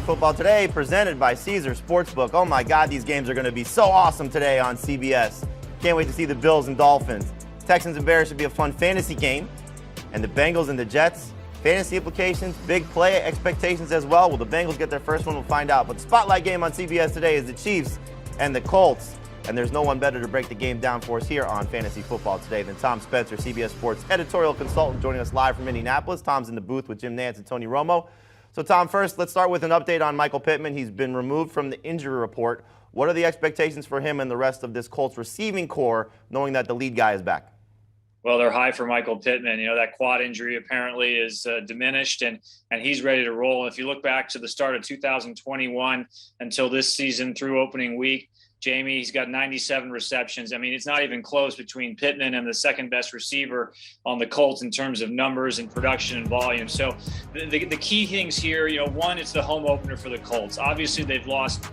Football Today, presented by Caesars Sportsbook. Oh my God, these games are going to be so awesome today on CBS. Can't wait to see the Bills and Dolphins. Texans and Bears should be a fun fantasy game. And the Bengals and the Jets, fantasy implications, big play expectations as well. Will the Bengals get their first one? We'll find out. But the spotlight game on CBS today is the Chiefs and the Colts. And there's no one better to break the game down for us here on Fantasy Football Today than Tom Spencer, CBS Sports editorial consultant, joining us live from Indianapolis. Tom's in the booth with Jim Nantz and Tony Romo. So, Tom, first, let's start with an update on Michael Pittman. He's been removed from the injury report. What are the expectations for him and the rest of this Colts receiving core, knowing that the lead guy is back? Well, they're high for Michael Pittman. You know, that quad injury apparently is diminished, and he's ready to roll. If you look back to the start of 2021 until this season through opening week, Jamie, he's got 97 receptions. I mean, it's not even close between Pittman and the second best receiver on the Colts in terms of numbers and production and volume. So the key things here, you know, one, it's the home opener for the Colts. Obviously, they've lost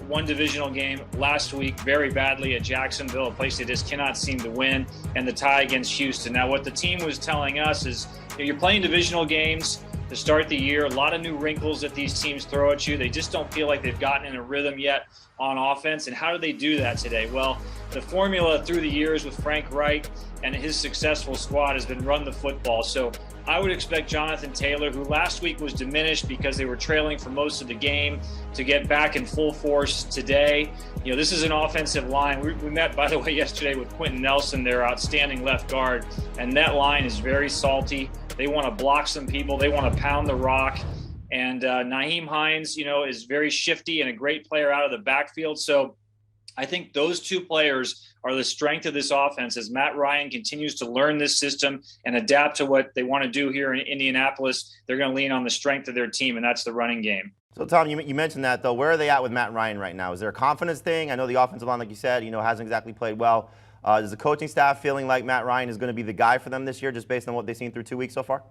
one divisional game last week very badly at Jacksonville, a place they just cannot seem to win, and the tie against Houston. Now, what the team was telling us is, you know, you're playing divisional games to start the year, a lot of new wrinkles that these teams throw at you. They just don't feel like they've gotten in a rhythm yet on offense. And how do they do that today? Well, the formula through the years with Frank Reich and his successful squad has been run the football. So I would expect Jonathan Taylor, who last week was diminished because they were trailing for most of the game, to get back in full force today. You know, this is an offensive line. We met, by the way, yesterday with Quentin Nelson, their outstanding left guard, and that line is very salty. They want to block some people. They want to pound the rock. And Nyheim Hines, you know, is very shifty and a great player out of the backfield. So I think those two players are the strength of this offense as Matt Ryan continues to learn this system and adapt to what they want to do here in Indianapolis. They're going to lean on the strength of their team, and that's the running game. So, Tom, you mentioned that, though. Where are they at with Matt Ryan right now? Is there a confidence thing? I know the offensive line, like you said, you know, hasn't exactly played well. Is the coaching staff feeling like Matt Ryan is going to be the guy for them this year, just based on what they've seen through 2 weeks so far?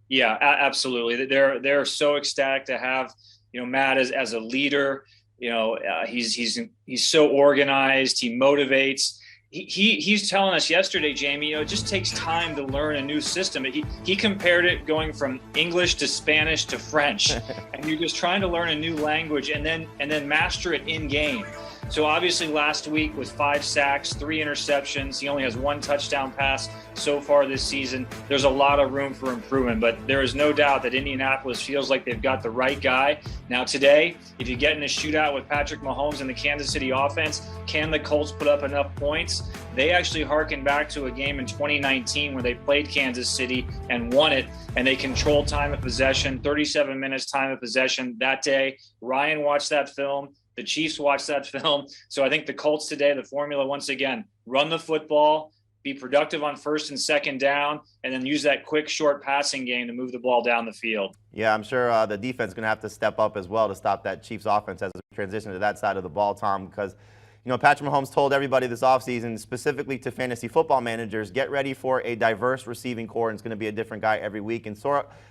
Yeah, absolutely. They're so ecstatic to have, you know, Matt as a leader. You know, he's so organized. He motivates. He's telling us yesterday, Jamie, you know, it just takes time to learn a new system. He compared it going from English to Spanish to French, and you're just trying to learn a new language and then master it in game. So obviously last week with 5 sacks, 3 interceptions, he only has 1 touchdown pass so far this season. There's a lot of room for improvement, but there is no doubt that Indianapolis feels like they've got the right guy. Now today, if you get in a shootout with Patrick Mahomes and the Kansas City offense, can the Colts put up enough points? They actually harken back to a game in 2019 where they played Kansas City and won it, and they controlled time of possession, 37 minutes time of possession that day. Ryan watched that film. The Chiefs watched that film. So I think the Colts today, the formula, once again, run the football, be productive on first and second down, and then use that quick, short passing game to move the ball down the field. Yeah, I'm sure the defense is going to have to step up as well to stop that Chiefs offense as we transition to that side of the ball, Tom, because, you know, Patrick Mahomes told everybody this offseason, specifically to fantasy football managers, get ready for a diverse receiving core, and it's going to be a different guy every week. And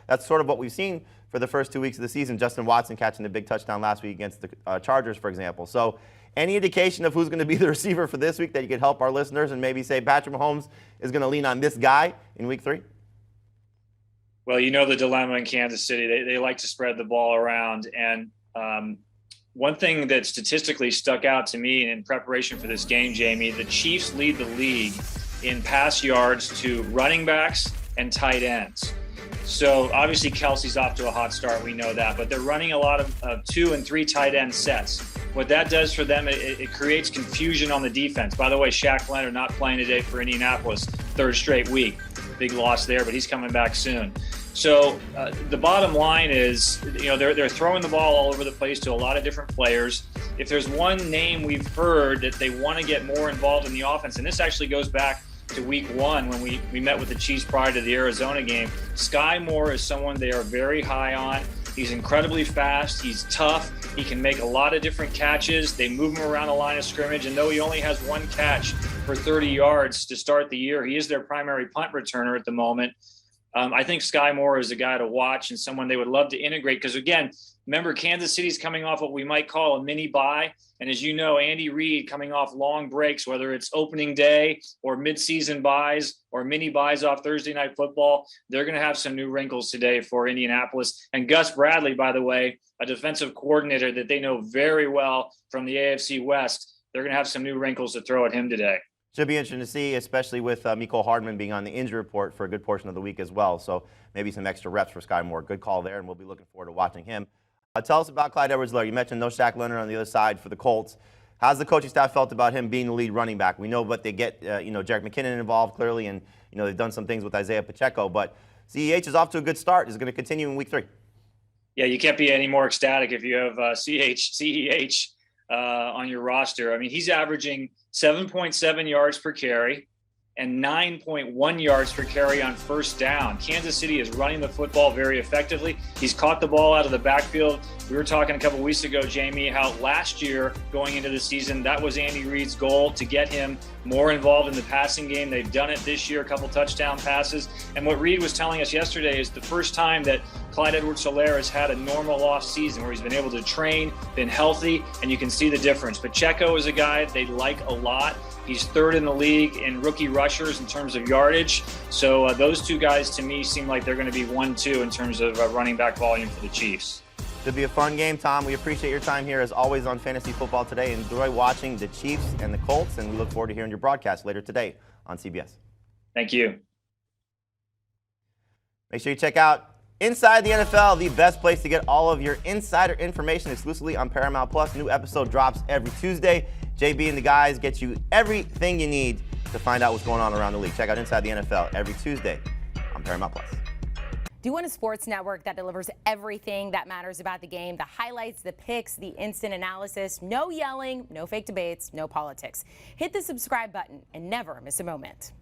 that's sort of what we've seen for the first 2 weeks of the season. Justin Watson catching the big touchdown last week against the Chargers, for example. So any indication of who's going to be the receiver for this week that you could help our listeners and maybe say Patrick Mahomes is going to lean on this guy in week 3? Well, you know the dilemma in Kansas City. They like to spread the ball around. And one thing that statistically stuck out to me in preparation for this game, Jamie, the Chiefs lead the league in pass yards to running backs and tight ends. So obviously Kelsey's off to a hot start, we know that, but they're running a lot of 2 and 3 tight end sets. What that does for them, it creates confusion on the defense. By the way, Shaq Leonard not playing today for Indianapolis, 3rd straight week. Big loss there, but he's coming back soon. So the bottom line is, you know, they're throwing the ball all over the place to a lot of different players. If there's one name we've heard that they want to get more involved in the offense, and this actually goes back to week 1 when we met with the Chiefs prior to the Arizona game. Sky Moore is someone they are very high on. He's incredibly fast. He's tough. He can make a lot of different catches. They move him around the line of scrimmage, and though he only has 1 catch for 30 yards to start the year, he is their primary punt returner at the moment. I think Sky Moore is a guy to watch and someone they would love to integrate because, again, remember, Kansas City's coming off what we might call a mini bye. And as you know, Andy Reid coming off long breaks, whether it's opening day or midseason buys or mini buys off Thursday Night Football, they're going to have some new wrinkles today for Indianapolis. And Gus Bradley, by the way, a defensive coordinator that they know very well from the AFC West, they're going to have some new wrinkles to throw at him today. Should be interesting to see, especially with Mecole Hardman being on the injury report for a good portion of the week as well. So maybe some extra reps for Sky Moore. Good call there, and we'll be looking forward to watching him. Tell us about Clyde Edwards-Helaire. You mentioned no Shaq Leonard on the other side for the Colts. How's the coaching staff felt about him being the lead running back? We know what they get, Jerick McKinnon involved clearly, and they've done some things with Isaiah Pacheco. But CEH is off to a good start. Is going to continue in Week 3. Yeah, you can't be any more ecstatic if you have CEH on your roster. I mean, he's averaging 7.7 yards per carry and 9.1 yards per carry on first down. Kansas City is running the football very effectively. He's caught the ball out of the backfield. We were talking a couple weeks ago, Jamie, how last year going into the season, that was Andy Reid's goal, to get him more involved in the passing game. They've done it this year, a couple touchdown passes. And what Reid was telling us yesterday is the first time that Clyde Edwards-Helaire has had a normal off season where he's been able to train, been healthy, and you can see the difference. Pacheco is a guy they like a lot. He's third in the league in rookie rushers in terms of yardage. So those two guys, to me, seem like they're going to be 1-2 in terms of running back volume for the Chiefs. Should be a fun game, Tom. We appreciate your time here, as always, on Fantasy Football Today. Enjoy watching the Chiefs and the Colts, and we look forward to hearing your broadcast later today on CBS. Thank you. Make sure you check out Inside the NFL, the best place to get all of your insider information exclusively on Paramount+. New episode drops every Tuesday. JB and the guys get you everything you need to find out what's going on around the league. Check out Inside the NFL every Tuesday on Paramount+. Do you want a sports network that delivers everything that matters about the game? The highlights, the picks, the instant analysis, no yelling, no fake debates, no politics. Hit the subscribe button and never miss a moment.